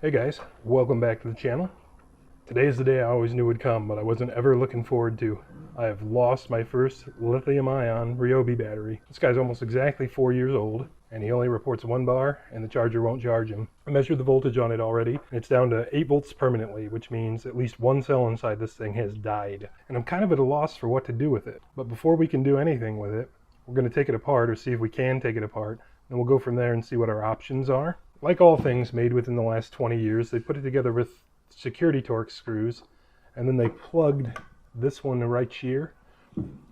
Hey guys, welcome back to the channel. Today is the day I always knew would come, but I wasn't ever looking forward to. I have lost my first lithium ion Ryobi battery. This guy's almost exactly 4 years old, and he only reports 1 bar, and the charger won't charge him. I measured the voltage on it already, and it's down to 8 volts permanently, which means at least one cell inside this thing has died. And I'm kind of at a loss for what to do with it. But before we can do anything with it, we're going to take it apart, or see if we can take it apart, and we'll go from there and see what our options are. Like all things made within the last 20 years, they put it together with security Torx screws, and then they plugged this one right here,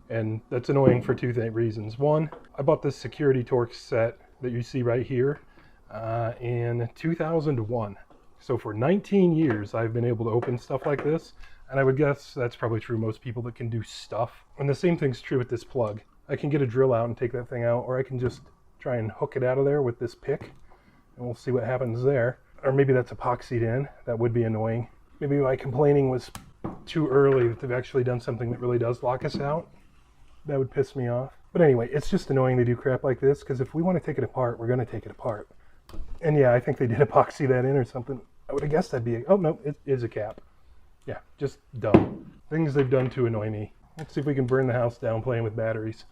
and that's annoying for two reasons. One, I bought this security Torx set that you see right here in 2001. So for 19 years, I've been able to open stuff like this, and I would guess that's probably true most people that can do stuff. And the same thing's true with this plug. I can get a drill out and take that thing out, or I can just try and hook it out of there with this pick, and we'll see what happens there. Or maybe that's epoxied in. That would be annoying. Maybe my complaining was too early that they've actually done something that really does lock us out. That would piss me off. But anyway, it's just annoying they do crap like this, because if we want to take it apart, we're going to take it apart. And yeah, I think they did epoxy that in or something. I would have guessed that'd be a... Oh, no, it is a cap. Yeah, just dumb. Things they've done to annoy me. Let's see if we can burn the house down playing with batteries.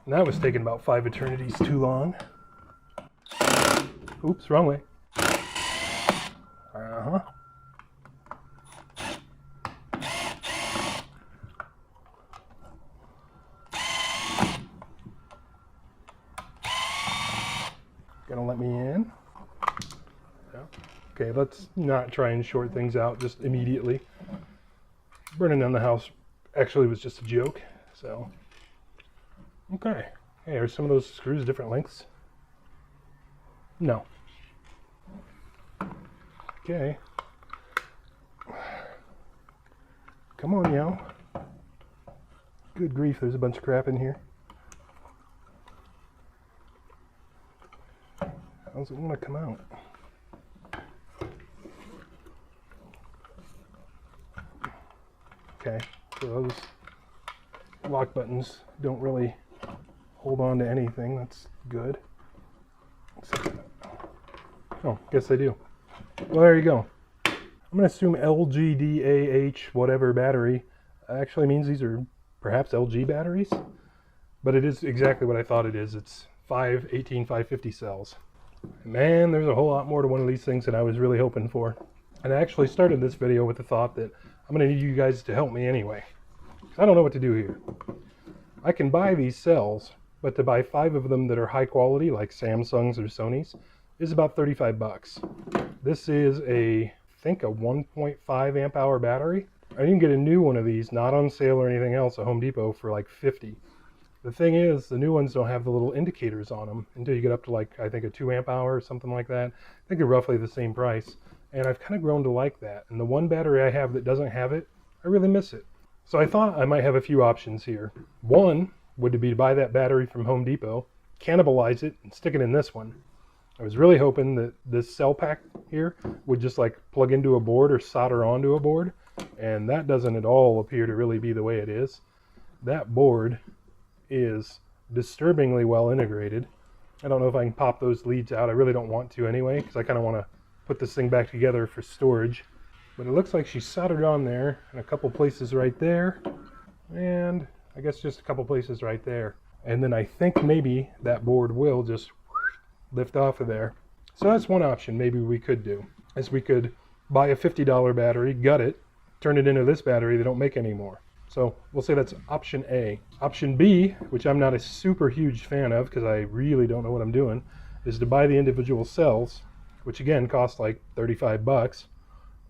And that was taking about 5 eternities too long. Oops, wrong way. Gonna let me in. Yeah. Okay, let's not try and short things out just immediately. Burning down the house actually was just a joke, so. Okay. Hey, are some of those screws different lengths? No. Okay. Come on, yo. Good grief, there's a bunch of crap in here. How's it want to come out? Okay, so those lock buttons don't really hold on to anything. That's good. Oh, guess they do. Well, there you go. I'm going to assume LGDAH whatever battery actually means these are perhaps LG batteries, but it is exactly what I thought it is. It's 550 cells. Man, there's a whole lot more to one of these things than I was really hoping for. And I actually started this video with the thought that I'm going to need you guys to help me anyway. I don't know what to do here. I can buy these cells, but to buy 5 of them that are high quality, like Samsung's or Sony's, is about 35 bucks. This is I think a 1.5 amp hour battery. I can get a new one of these, not on sale or anything else, at Home Depot for like 50. The thing is, the new ones don't have the little indicators on them until you get up to like, I think a 2 amp hour or something like that. I think they're roughly the same price. And I've kind of grown to like that. And the one battery I have that doesn't have it, I really miss it. So I thought I might have a few options here. One would be to buy that battery from Home Depot, cannibalize it, and stick it in this one. I was really hoping that this cell pack here would just like plug into a board or solder onto a board, and that doesn't at all appear to really be the way it is. That board is disturbingly well integrated. I don't know if I can pop those leads out. I really don't want to anyway, because I kind of want to put this thing back together for storage. But it looks like she soldered on there in a couple places right there, and I guess just a couple places right there. And then I think maybe that board will just lift off of there. So that's one option maybe we could do, is we could buy a $50 battery, gut it, turn it into this battery they don't make anymore. So we'll say that's option A. Option B, which I'm not a super huge fan of because I really don't know what I'm doing, is to buy the individual cells, which again cost like 35 bucks,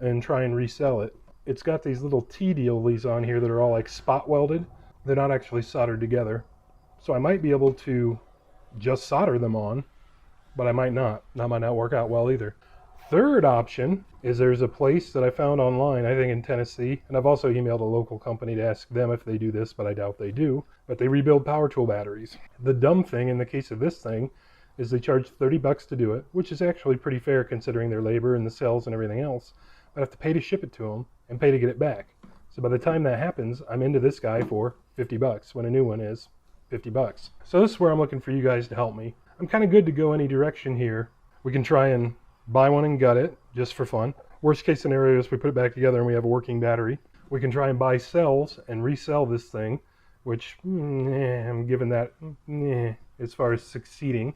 and try and resell it. It's got these little T-dealies on here that are all like spot welded. They're not actually soldered together. So I might be able to just solder them on, but I might not. That might not work out well either. Third option is there's a place that I found online, I think in Tennessee, and I've also emailed a local company to ask them if they do this, but I doubt they do, but they rebuild power tool batteries. The dumb thing in the case of this thing is they charge 30 bucks to do it, which is actually pretty fair considering their labor and the cells and everything else. But I have to pay to ship it to them and pay to get it back. So by the time that happens, I'm into this guy for 50 bucks when a new one is 50 bucks. So this is where I'm looking for you guys to help me. I'm kind of good to go any direction here. We can try and buy one and gut it just for fun. Worst case scenario is we put it back together and we have a working battery. We can try and buy cells and resell this thing, which I'm giving that as far as succeeding.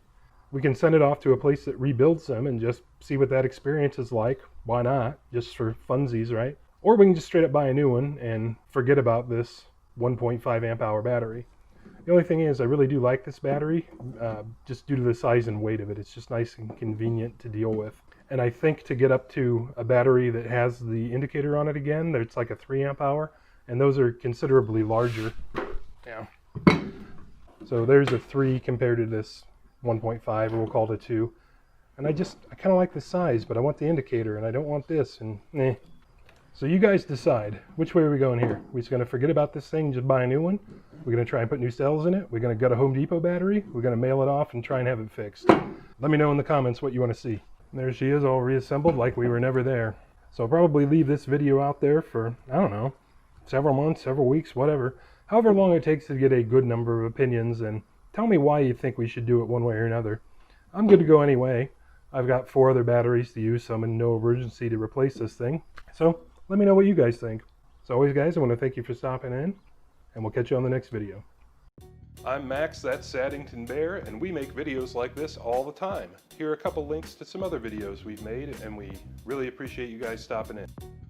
We can send it off to a place that rebuilds them and just see what that experience is like. Why not? Just for funsies, right? Or we can just straight up buy a new one and forget about this 1.5 amp hour battery. The only thing is I really do like this battery just due to the size and weight of it. It's just nice and convenient to deal with. And I think to get up to a battery that has the indicator on it again, it's like a 3 amp hour, and those are considerably larger. Yeah. So there's a 3 compared to this 1.5, or we'll call it a 2. And I kind of like the size, but I want the indicator, and I don't want this, and So you guys decide, which way are we going here? We're just going to forget about this thing and just buy a new one? We're going to try and put new cells in it? We're going to gut a Home Depot battery? We're going to mail it off and try and have it fixed? Let me know in the comments what you want to see. And there she is, all reassembled like we were never there. So I'll probably leave this video out there for, I don't know, several months, several weeks, whatever. However long it takes to get a good number of opinions, and tell me why you think we should do it one way or another. I'm good to go anyway. I've got 4 other batteries to use, so I'm in no urgency to replace this thing. So let me know what you guys think. As always, guys, I want to thank you for stopping in, and we'll catch you on the next video. I'm Max, that's Saddington Bear, and we make videos like this all the time. Here are a couple links to some other videos we've made, and we really appreciate you guys stopping in.